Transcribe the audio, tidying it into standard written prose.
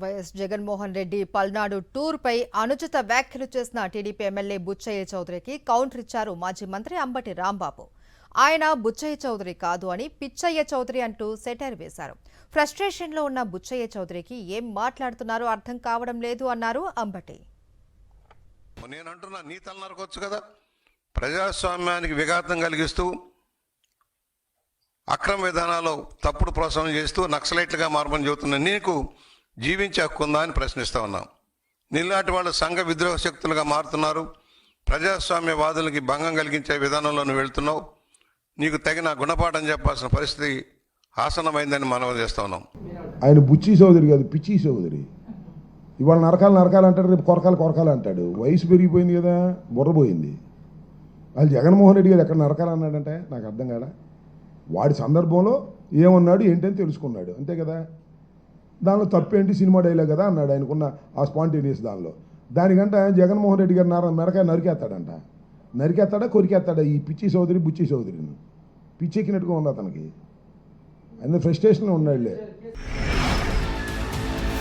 YS Jaganmohan Reddy Palnadu టూర్పై అనుచిత వ్యాఖ్యలు చేసిన టీడీపీ ఎమ్మెల్యే బుచ్చయ్య చౌదరికి కౌంటర్ ఇచ్చారు మాజీ మంత్రి అంబటి రాంబాబు. ఆయన బుచ్చయ్య చౌదరి కాదు అని పిచ్చయ్య చౌదరి అంటూ సెటైర్ వేశారు. ఫ్రస్ట్రేషన్లో ఉన్న బుచ్చయ్య చౌదరికి ఏం మాట్లాడుతున్నారో అర్థం కావడం లేదు అన్నారు అంబటి. నేనంటున్నా నీ తల నరకొచ్చు కదా, ప్రజాస్వామ్యానికి విఘాతం కలిగిస్తూ అక్రమ విధానాలు తప్పుడు ప్రోత్సాహం చేస్తూ నక్సలైట్లుగా మారమని చెబుతున్న నీకు జీవించే హక్కు ఉందా అని ప్రశ్నిస్తూ ఉన్నాం. నీలాంటి వాళ్ళు సంఘ విద్రోహ శక్తులుగా మారుతున్నారు. ప్రజాస్వామ్యవాదులకి భంగం కలిగించే విధానంలో నువ్వు వెళ్తున్నావు. నీకు తగిన గుణపాఠం చెప్పాల్సిన పరిస్థితి ఆసన్నమైందని మనవి చేస్తూ ఉన్నాం. ఆయన బుచ్చి చౌదరి కాదు, పిచ్చి చౌదరి. ఇవాళ నరకాలు అంటాడు, రేపు కొరకాలు అంటాడు. వయసు పెరిగిపోయింది కదా, బుర్రపోయింది. వాళ్ళు జగన్మోహన్ రెడ్డి గారు ఎక్కడ నరకాలు అన్నాడంటే నాకు అర్థం కాదా. వాడి సందర్భంలో ఏమన్నాడు ఏంటని తెలుసుకున్నాడు, అంతే కదా. దానిలో తప్పేంటి, సినిమా డైలాగ్ కదా అన్నాడు ఆయనకున్న ఆ స్పాంటేనియస్ దానిలో. దానికంటే జగన్మోహన్ రెడ్డి గారు మెరకాయ నరికేస్తాడంట. నరికేస్తాడా కొరికేస్తాడా ఈ పిచ్చి చౌదరి బుచ్చి చౌదరిని? పిచ్చెక్కినట్టుగా ఉంది అతనికి. ఆయన ఫ్రస్ట్రేషన్లో ఉన్నాడులే.